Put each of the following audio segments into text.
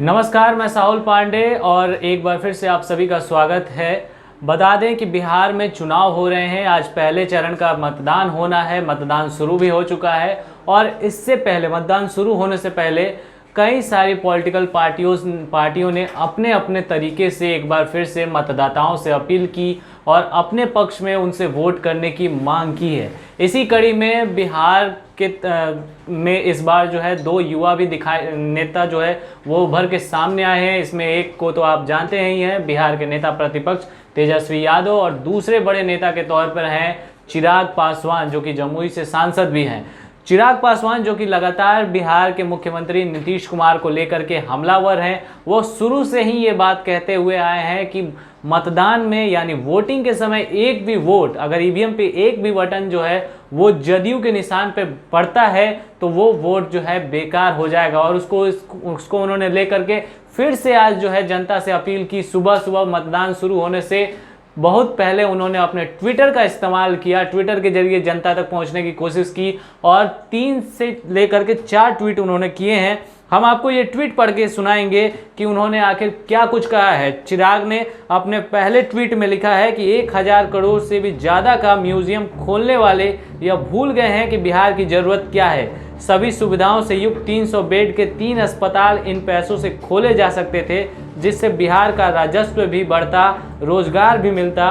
नमस्कार, मैं साहुल पांडे और एक बार फिर से आप सभी का स्वागत है। बता दें कि बिहार में चुनाव हो रहे हैं। आज पहले चरण का मतदान होना है। मतदान शुरू भी हो चुका है और इससे पहले मतदान शुरू होने से पहले कई सारी पॉलिटिकल पार्टियों ने अपने अपने तरीके से एक बार फिर से मतदाताओं से अपील की और अपने पक्ष में उनसे वोट करने की मांग की है। इसी कड़ी में बिहार के में इस बार जो है दो युवा भी नेता जो है वो उभर के सामने आए हैं। इसमें एक को तो आप जानते ही हैं, बिहार के नेता प्रतिपक्ष तेजस्वी यादव, और दूसरे बड़े नेता के तौर पर हैं चिराग पासवान, जो कि जमुई से सांसद भी हैं। चिराग पासवान जो कि लगातार बिहार के मुख्यमंत्री नीतीश कुमार को लेकर के हमलावर हैं। वो शुरू से ही ये बात कहते हुए आए हैं कि मतदान में यानी वोटिंग के समय एक भी वोट, अगर ईवीएम पे एक भी बटन जो है वो जदयू के निशान पे पड़ता है तो वो वोट जो है बेकार हो जाएगा। और उसको उन्होंने लेकर के फिर से आज जो है जनता से अपील की। सुबह सुबह मतदान शुरू होने से बहुत पहले उन्होंने अपने ट्विटर का इस्तेमाल किया। ट्विटर के जरिए जनता तक पहुंचने की कोशिश की और 3 से लेकर के 4 ट्वीट उन्होंने किए हैं। हम आपको ये ट्वीट पढ़ के सुनाएंगे कि उन्होंने आखिर क्या कुछ कहा है। चिराग ने अपने पहले ट्वीट में लिखा है कि 1000 करोड़ से भी ज़्यादा का म्यूजियम खोलने वाले यह भूल गए हैं कि बिहार की ज़रूरत क्या है। सभी सुविधाओं से युक्त 300 बेड के 3 अस्पताल इन पैसों से खोले जा सकते थे, जिससे बिहार का राजस्व भी बढ़ता, रोजगार भी मिलता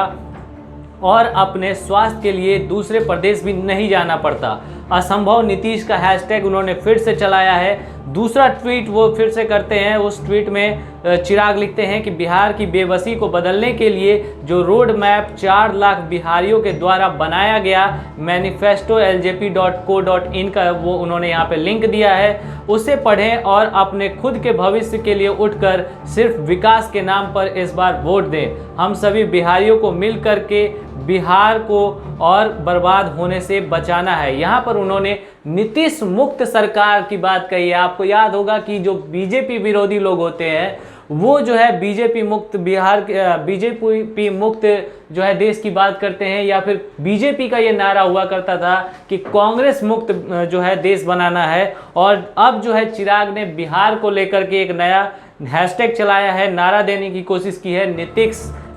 और अपने स्वास्थ्य के लिए दूसरे प्रदेश भी नहीं जाना पड़ता। असंभव नीतीश का हैशटैग उन्होंने फिर से चलाया है। दूसरा ट्वीट वो फिर से करते हैं। उस ट्वीट में चिराग लिखते हैं कि बिहार की बेबसी को बदलने के लिए जो रोड मैप 4 लाख बिहारियों के द्वारा बनाया गया मैनिफेस्टो ljp.co.in का वो उन्होंने यहाँ पे लिंक दिया है, उसे पढ़ें और अपने खुद के भविष्य के लिए उठकर सिर्फ विकास के नाम पर इस बार वोट दें। हम सभी बिहारियों को मिल करके बिहार को और बर्बाद होने से बचाना है। यहाँ पर उन्होंने नीतीश मुक्त सरकार की बात कही है। आपको याद होगा कि जो बीजेपी विरोधी लोग होते हैं वो जो है बीजेपी मुक्त बीजेपी मुक्त जो है देश की बात करते हैं, या फिर बीजेपी का ये नारा हुआ करता था कि कांग्रेस मुक्त जो है देश बनाना है। और अब जो है चिराग ने बिहार को लेकर के एक नया हैशटैग चलाया है, नारा देने की कोशिश की है।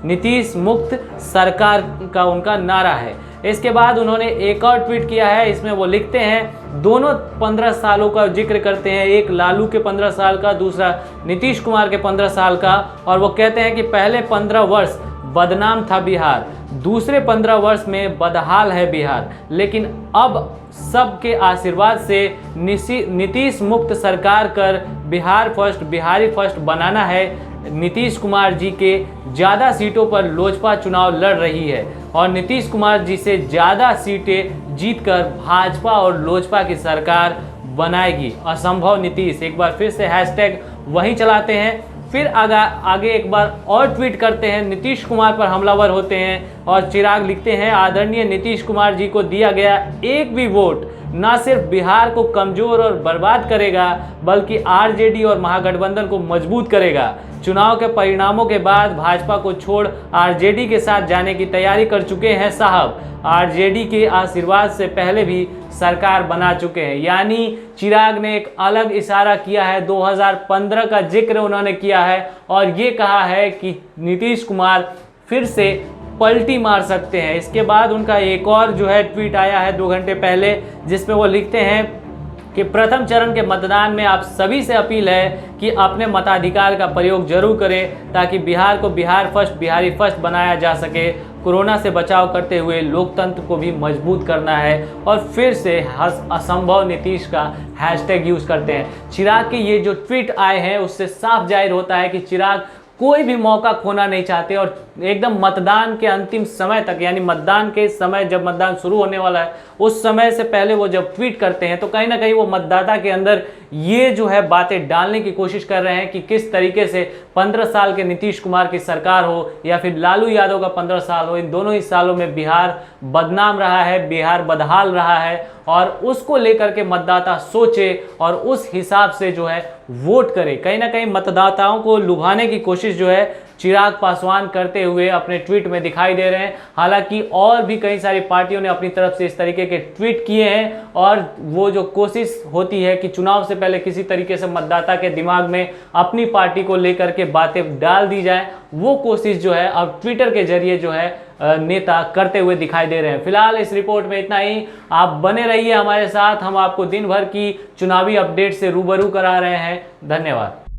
नीतीश मुक्त सरकार का उनका नारा है। इसके बाद उन्होंने एक और ट्वीट किया है। इसमें वो लिखते हैं, दोनों 15 सालों का जिक्र करते हैं, एक लालू के 15 साल का, दूसरा नीतीश कुमार के 15 साल का। और वो कहते हैं कि पहले 15 वर्ष बदनाम था बिहार, दूसरे 15 वर्ष में बदहाल है बिहार, लेकिन अब सबके आशीर्वाद से नीतीश मुक्त सरकार कर बिहार फर्स्ट, बिहारी फर्स्ट बनाना है। नीतीश कुमार जी के ज़्यादा सीटों पर लोजपा चुनाव लड़ रही है और नीतीश कुमार जी से ज़्यादा सीटें जीतकर भाजपा और लोजपा की सरकार बनाएगी। असंभव नीतीश, एक बार फिर से हैशटैग वही चलाते हैं। फिर आगे एक बार और ट्वीट करते हैं, नीतीश कुमार पर हमलावर होते हैं और चिराग लिखते हैं, आदरणीय नीतीश कुमार जी को दिया गया एक भी वोट न सिर्फ बिहार को कमज़ोर और बर्बाद करेगा बल्कि आरजेडी और महागठबंधन को मजबूत करेगा। चुनाव के परिणामों के बाद भाजपा को छोड़ आरजेडी के साथ जाने की तैयारी कर चुके हैं साहब। आरजेडी के आशीर्वाद से पहले भी सरकार बना चुके हैं। यानी चिराग ने एक अलग इशारा किया है, 2015 का जिक्र उन्होंने किया है और ये कहा है कि नीतीश कुमार फिर से पलटी मार सकते हैं। इसके बाद उनका एक और जो है ट्वीट आया है 2 घंटे पहले, जिसमें वो लिखते हैं कि प्रथम चरण के मतदान में आप सभी से अपील है कि अपने मताधिकार का प्रयोग जरूर करें ताकि बिहार को बिहार फर्स्ट, बिहारी फर्स्ट बनाया जा सके। कोरोना से बचाव करते हुए लोकतंत्र को भी मजबूत करना है। और फिर से असंभव नीतीश का हैशटैग यूज़ करते हैं। चिराग के ये जो ट्वीट आए हैं उससे साफ जाहिर होता है कि चिराग कोई भी मौका खोना नहीं चाहते और एकदम मतदान के अंतिम समय तक, यानी मतदान के समय जब मतदान शुरू होने वाला है उस समय से पहले वो जब ट्वीट करते हैं तो कहीं ना कहीं वो मतदाता के अंदर ये जो है बातें डालने की कोशिश कर रहे हैं कि किस तरीके से 15 साल के नीतीश कुमार की सरकार हो या फिर लालू यादव का 15 साल हो, इन दोनों ही सालों में बिहार बदनाम रहा है, बिहार बदहाल रहा है। और उसको लेकर के मतदाता सोचे और उस हिसाब से जो है वोट करे। कहीं ना कहीं मतदाताओं को लुभाने की कोशिश जो है चिराग पासवान करते हुए अपने ट्वीट में दिखाई दे रहे हैं। हालांकि और भी कई सारी पार्टियों ने अपनी तरफ से इस तरीके के ट्वीट किए हैं और वो जो कोशिश होती है कि चुनाव से पहले किसी तरीके से मतदाता के दिमाग में अपनी पार्टी को लेकर के बातें डाल दी जाए, वो कोशिश जो है अब ट्विटर के जरिए जो है नेता करते हुए दिखाई दे रहे हैं। फिलहाल इस रिपोर्ट में इतना ही। आप बने रहिए हमारे साथ, हम आपको दिन भर की चुनावी अपडेट से रूबरू करा रहे हैं। धन्यवाद।